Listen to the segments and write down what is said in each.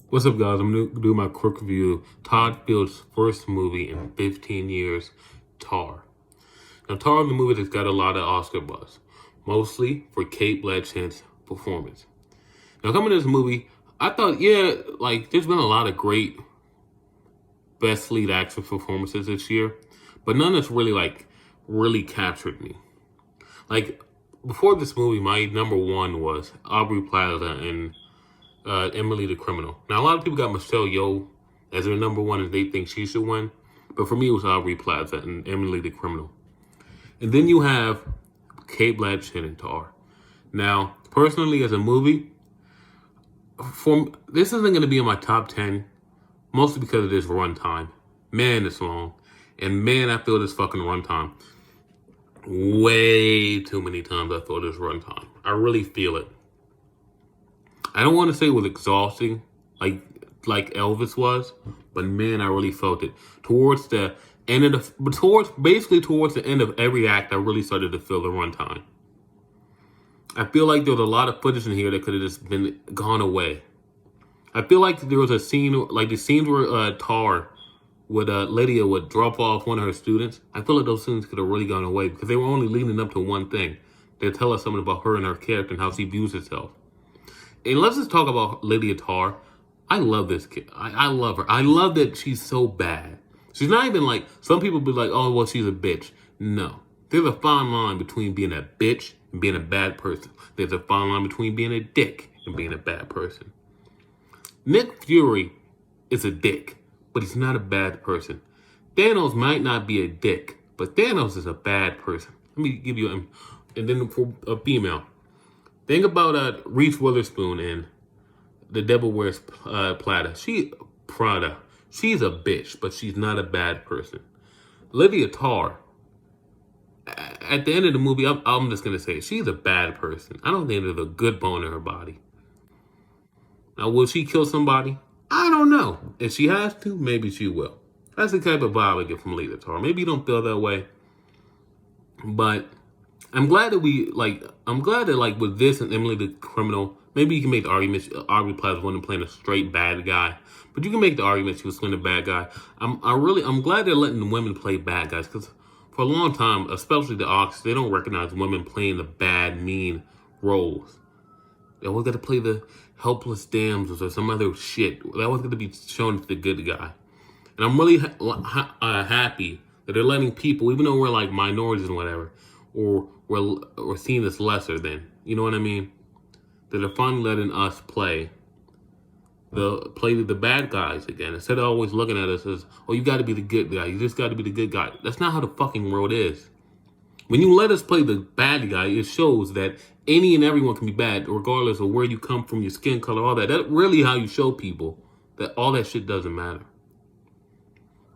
What's up, guys? I'm going to do my quick review. Todd Field's first movie in 15 years, Tar. Now, Tar is the movie that's got a lot of Oscar buzz, mostly for Cate Blanchett's performance. Now, coming to this movie, I thought, there's been a lot of great best lead actress performances this year, but none that's really captured me. Like, before this movie, my number one was Aubrey Plaza and Emily the Criminal. Now, a lot of people got Michelle Yeoh as their number one and they think she should win. But for me, it was Aubrey Plaza and Emily the Criminal. And then you have Cate Blanchett and Tar. Now, personally, as a movie, this isn't going to be in my top 10, mostly because of this runtime. Man, it's long. And man, I feel this fucking runtime. Way too many times I feel this runtime. I really feel it. I don't want to say it was exhausting, like Elvis was, but man, I really felt it. Towards the end of towards the end of every act, I really started to feel the runtime. I feel like there was a lot of footage in here that could have just been gone away. I feel like there was a scene, like the scenes where Tar would Lydia would drop off one of her students. I feel like those scenes could have really gone away because they were only leading up to one thing. They tell us something about her and her character and how she views herself. And let's just talk about Lydia Tar. I love this kid. I love her. I love that she's so bad. She's not even like, some people be like, oh, well, she's a bitch. No. There's a fine line between being a bitch and being a bad person. There's a fine line between being a dick and being a bad person. Nick Fury is a dick, but he's not a bad person. Thanos might not be a dick, but Thanos is a bad person. Let me give you and then for a female. Think about Reese Witherspoon and The Devil Wears Prada. She's a bitch, but she's not a bad person. Lydia Tar, at the end of the movie, I'm just going to say, she's a bad person. I don't think there's a good bone in her body. Now, will she kill somebody? I don't know. If she has to, maybe she will. That's the type of vibe I get from Lydia Tar. Maybe you don't feel that way, but I'm glad that with this and Emily the Criminal, maybe you can make the argument Aubrey Plaza wasn't playing a straight bad guy, but you can make the argument she was playing a bad guy. I'm glad they're letting the women play bad guys, because for a long time, especially the Oscars, they don't recognize women playing the bad, mean roles. They always got to play the helpless damsels or some other shit. They always got to be shown as the good guy. And I'm really happy that they're letting people, even though we're like minorities and whatever, or we're seen as lesser than, you know what I mean? That they're finally letting us play the bad guys again. Instead of always looking at us as, oh, you got to be the good guy. You just got to be the good guy. That's not how the fucking world is. When you let us play the bad guy, it shows that any and everyone can be bad, regardless of where you come from, your skin color, all that. That's really how you show people that all that shit doesn't matter.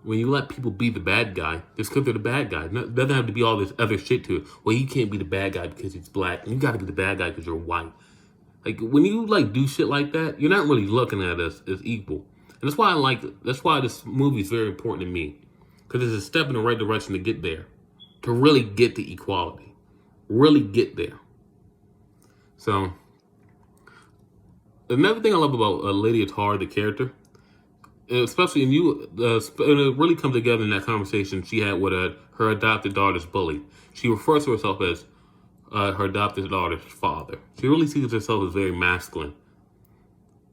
When you let people be the bad guy, just because they're the bad guy. It doesn't have to be all this other shit to it. Well, you can't be the bad guy because he's black. And you got to be the bad guy because you're white. Like, when you, do shit like that, you're not really looking at us as equal. And that's why this movie is very important to me. Because it's a step in the right direction to get there. To really get to equality. Really get there. So, another thing I love about Lydia Tar, the character, especially and it really comes together in that conversation she had with her adopted daughter's bully. She refers to herself as her adopted daughter's father. She really sees herself as very masculine.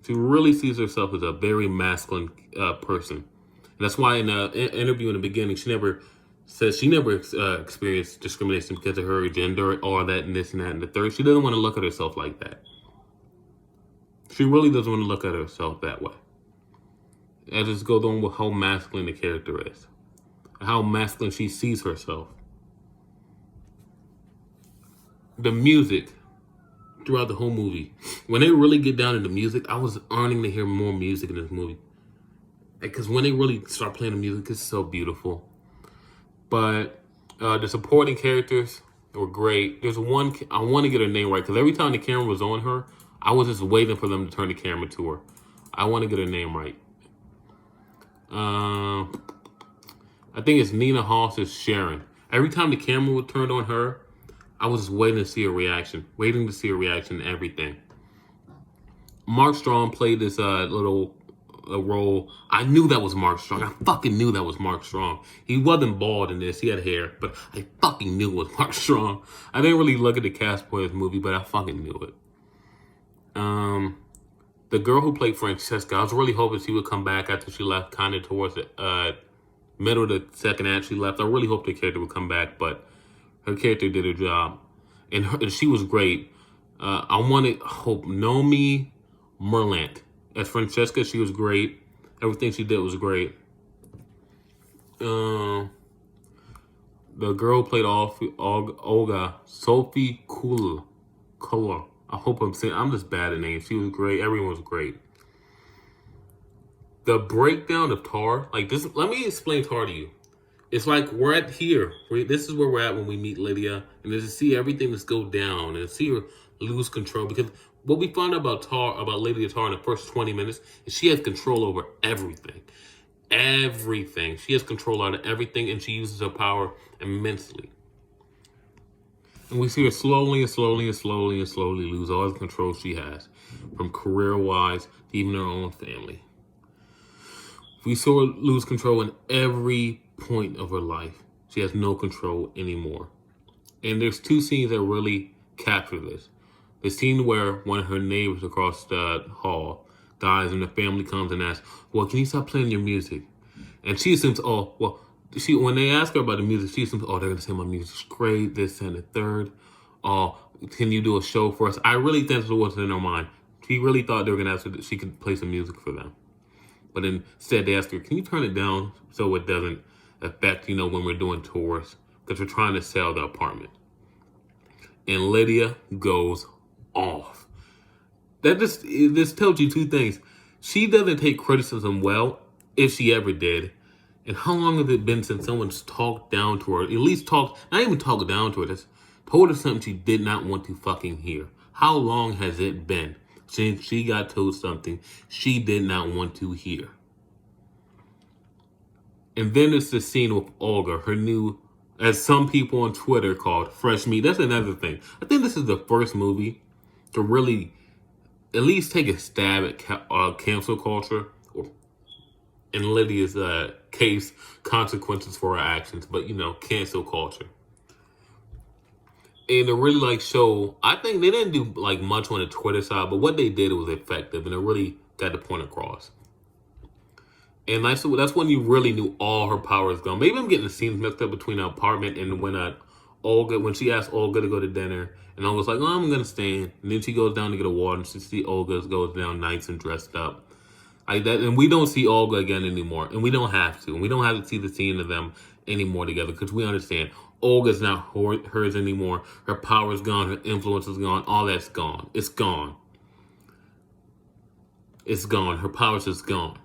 She really sees herself as a very masculine person. And that's why in an interview in the beginning, she never experienced discrimination because of her gender, all that and this and that and the third. She doesn't want to look at herself like that. She really doesn't want to look at herself that way. It just goes on with how masculine the character is. How masculine she sees herself. The music throughout the whole movie. When they really get down to the music, I was yearning to hear more music in this movie. Because when they really start playing the music, it's so beautiful. But the supporting characters were great. There's one, I want to get her name right, because every time the camera was on her, I was just waiting for them to turn the camera to her. I want to get her name right. I think it's Nina Hoss's Sharon. Every time the camera was turned on her, I was just waiting to see a reaction. Waiting to see a reaction to everything. Mark Strong played this little a role. I knew that was Mark Strong. I fucking knew that was Mark Strong. He wasn't bald in this. He had hair, but I fucking knew it was Mark Strong. I didn't really look at the cast for this movie, but I fucking knew it. The girl who played Francesca, I was really hoping she would come back after she left, kind of towards the middle of the second act she left. I really hoped the character would come back, but her character did her job, and she was great. I hope Nomi Merlant as Francesca. She was great. Everything she did was great. The girl who played Olga, Sophie Kuller. I hope I'm just bad at names. She was great. Everyone was great. The breakdown of Tar, like this, let me explain Tar to you. It's like we're at here. This is where we're at when we meet Lydia, and to see everything just go down and see her lose control. Because what we find out about Lydia Tar in the first 20 minutes is she has control over everything. Everything. She has control out of everything, and she uses her power immensely. And we see her slowly lose all the control she has, from career-wise to even her own family. We saw her lose control in every point of her life. She has no control anymore. And there's two scenes that really capture this. The scene where one of her neighbors across the hall dies and the family comes and asks, well, can you stop playing your music? And she assumes, when they ask her about the music, she assumes, they're going to say my music's great, this and the third. Can you do a show for us? I really think that's what's in her mind. She really thought they were going to ask her that she could play some music for them. But instead they asked her, can you turn it down so it doesn't affect, when we're doing tours? Because we're trying to sell the apartment. And Lydia goes off. This tells you two things. She doesn't take criticism well, if she ever did. And how long has it been since someone's talked down to her? At least not even talked down to her, just told her something she did not want to fucking hear. How long has it been since she got told something she did not want to hear? And then it's the scene with Olga, her new, as some people on Twitter called, fresh meat. That's another thing. I think this is the first movie to really at least take a stab at cancel culture, or in Lydia's case, consequences for her actions, but cancel culture. And to really show, I think they didn't do much on the Twitter side, but what they did was effective, and it really got the point across. And that's when you really knew all her power is gone. Maybe I'm getting the scenes mixed up between her apartment and when she asked Olga to go to dinner, and Olga's like, I'm gonna stay in. And then she goes down to get a water, and she sees Olga goes down nice and dressed up. Like that, and we don't see Olga again anymore, and we don't have to. And we don't have to see the scene of them anymore together, because we understand Olga's not hers anymore. Her power's gone, her influence is gone, all that's gone. It's gone. It's gone. Her power's just gone.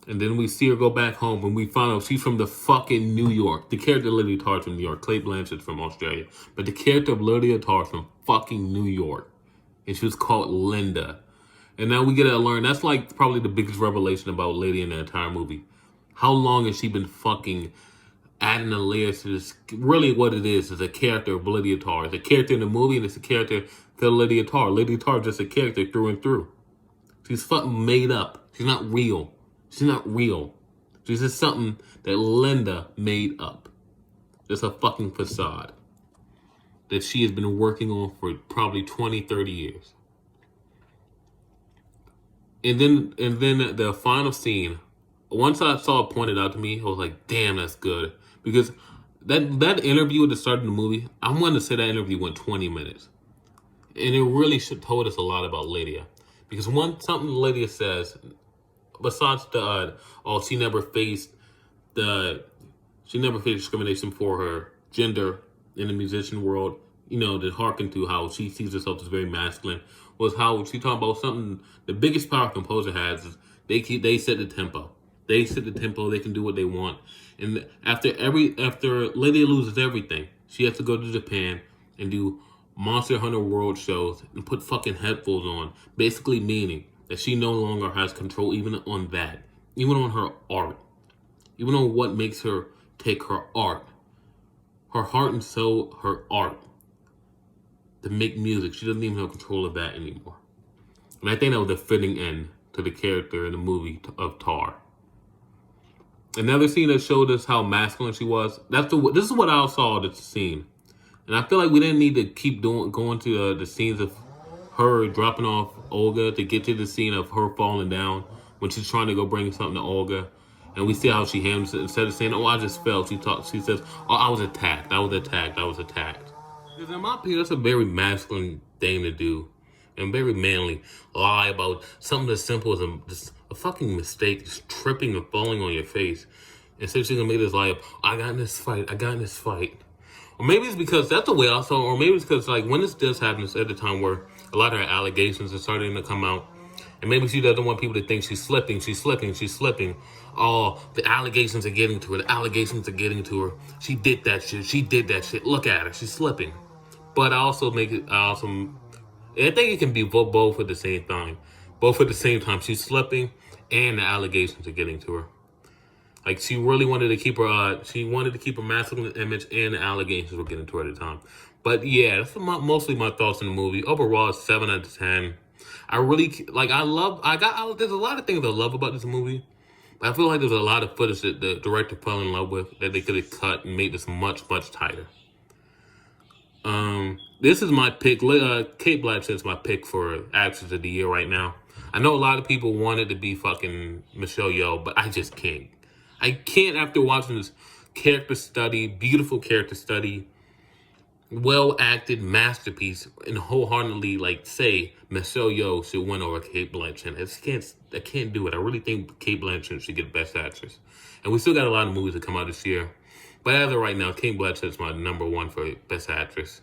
And then we see her go back home, and we find out she's from the fucking New York. The character Lydia Tarr's from New York. Cate Blanchett's from Australia. But the character of Lydia Tarr's from fucking New York. And she was called Linda. And now we get to learn, that's probably the biggest revelation about Lydia in the entire movie. How long has she been fucking adding the layers to this? Really what it is a character of Lydia Tarr. It's a character in the movie, and it's a character to Lydia Tarr. Lydia Tarr is just a character through and through. She's fucking made up. She's not real. She's not real. She's just something that Linda made up. Just a fucking facade that she has been working on for probably 20, 30 years. And then the final scene, once I saw it pointed out to me, I was like, damn, that's good. Because that interview at the start of the movie, I'm going to say that interview went 20 minutes. And it really told us a lot about Lydia. Because something Lydia says, besides she never faced discrimination for her gender in the musician world, to hearken to how she sees herself as very masculine, was how she talked about something. The biggest power a composer has is they set the tempo. They set the tempo. They can do what they want. And after Lydia loses everything, she has to go to Japan and do Monster Hunter World shows and put fucking headphones on, basically meaning that she no longer has control even on that, even on her art, even on what makes her take her art, her heart and soul, her art, to make music. She doesn't even have control of that anymore. And I think that was a fitting end to the character in the movie of Tar. Another scene that showed us how masculine she was. This is what I saw this scene, and I feel like we didn't need to keep going to the scenes of her dropping off Olga to get to the scene of her falling down when she's trying to go bring something to Olga, and we see how she handles it. Instead of saying, "Oh, I just fell," she says, "Oh, I was attacked. I was attacked. I was attacked." Because in my opinion, that's a very masculine thing to do, and very manly. Lie about something as simple as just a fucking mistake, just tripping and falling on your face. Instead, she's gonna make this lie up. I got in this fight. I got in this fight. Or maybe it's because that's the way I saw it. Or maybe it's because, like, when this does happen, it's at the time where a lot of her allegations are starting to come out. And maybe she doesn't want people to think she's slipping. Oh, the allegations are getting to her. The allegations are getting to her. She did that shit. Look at her. She's slipping. But I think it can be both at the same time. Both at the same time. She's slipping and the allegations are getting to her. Like, she really wanted to keep her masculine image, and the allegations were getting to her at the time. But yeah, that's mostly my thoughts on the movie. Overall, 7 out of 10. There's a lot of things I love about this movie. But I feel like there's a lot of footage that the director fell in love with that they could have cut and made this much, much tighter. This is my pick. Kate Blanchett's my pick for actress of the year right now. I know a lot of people wanted to be fucking Michelle Yeoh, but I just can't. I can't after watching this beautiful character study, well-acted masterpiece, and wholeheartedly, like, say Michelle Yeoh should win over Kate Blanchett. I can't do it. I really think Kate Blanchett should get Best Actress. And we still got a lot of movies that come out this year. But as of right now, Kate Blanchett's my number 1 for Best Actress.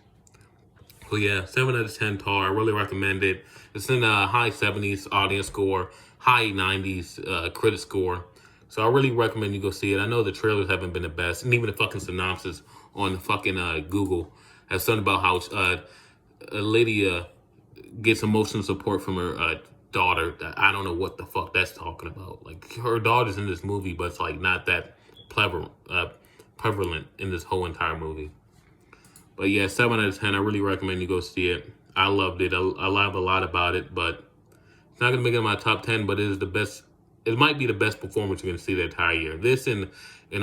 So yeah, 7 out of 10 Tar. I really recommend it. It's in the high 70s audience score, high 90s critic score. So I really recommend you go see it. I know the trailers haven't been the best, and even the fucking synopsis on the fucking Google has something about how a lady gets emotional support from her daughter. That I don't know what the fuck that's talking about. Like, her daughter's in this movie, but it's like not that prevalent in this whole entire movie. But yeah, 7 out of 10. I really recommend you go see it. I loved it. I love a lot about it, but it's not gonna make it in my top 10. But it is the best. It might be the best performance you're going to see the entire year. This and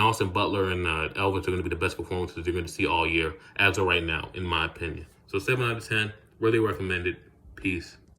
Austin Butler and Elvis are going to be the best performances you're going to see all year, as of right now, in my opinion. So 7 out of 10, really recommend it. Peace.